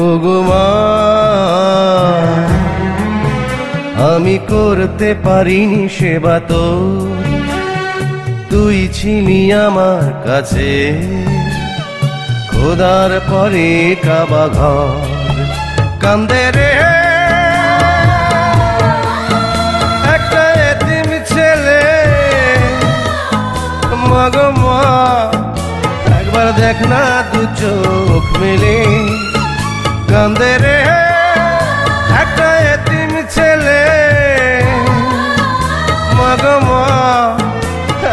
ওগো মা, আমি করতে পারিনি সেবা তো, তুই ছিলি আমার কাছে খোদার পরে কাবা ঘর। কান্দে রে একটা এতিম ছেলে, মা গো মা, একবার দেখ না দু চোখ মেলে। কান্দে রে একটা এতিম ছেলে, মা গো মা,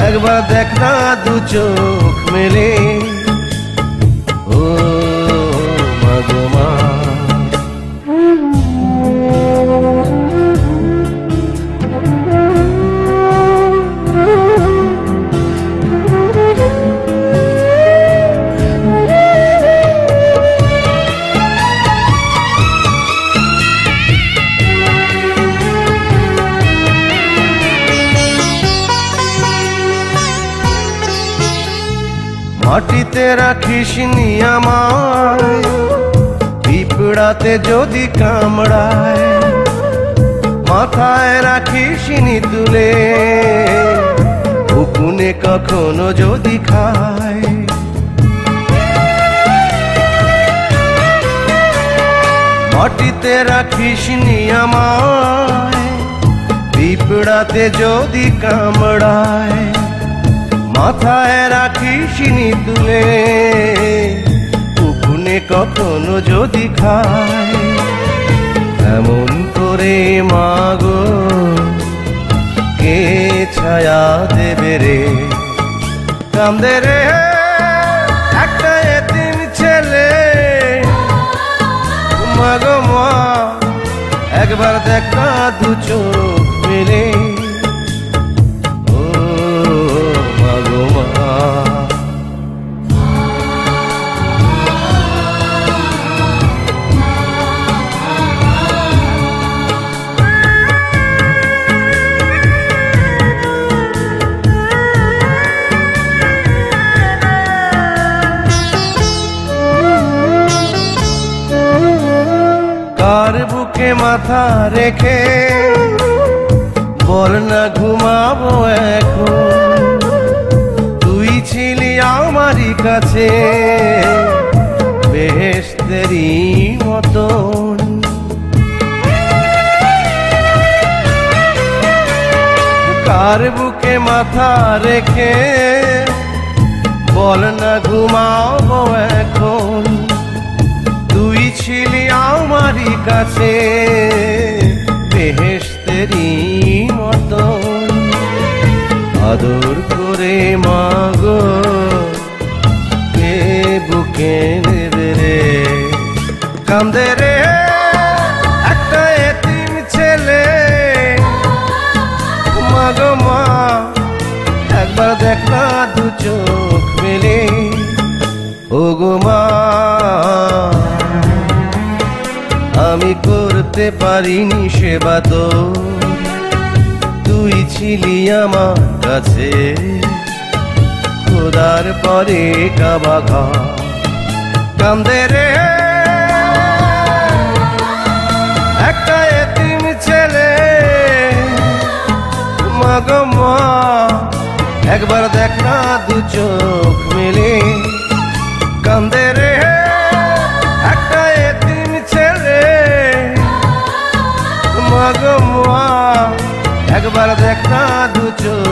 একবার দেখ না দু চোখ মেলে। ও মা গো মা, মাটিতে রাখিস নি আমায়, পিঁপড়াতে যদি কামড়ায়, মাথায় রাখিস নি তুলে, উকুনে কখনো যদি খায়। মাটিতে রাখিস নি আমায়, পিঁপড়াতে যদি কামড়ায়, মাথায় রাখিস নি তুলে, উকুনে কখনো যদি খায়। এমন করে মাগো কে ছায়া দেবে রে। কান্দে রে একটা এতিম ছেলে, মা গো মা, একবার দেখ না দু চোখ মেলে। কার বুকে মাথা রেখে বল না ঘুমাবো এখন, তুই ছিলি আমারই কাছে বেহেশতেরই মতন। কার বুকে মাথা রেখে বল না ঘুমাবো এখন, তুই ছিলি আমারই কাছে বেহেশতেরই মতন। আদর করে মাগো কে বুকে নেবে রে। কান্দে রে একটা এতিম ছেলে, মা গো মা, একবার দেখ না দু চোখ মেলে। ও গো মা, আমি করতে পারিনি সেবা তো, তুই ছিলি আমার কাছে খোদার পরে কাবা ঘর। কান্দে রে একটা এতিম ছেলে, মা গো মা, একবার দেখ না দু চোখ মেলে। কান্দে রে একটা এতিম ছেলে, মা গো মা, একবার দেখ না দু চোখ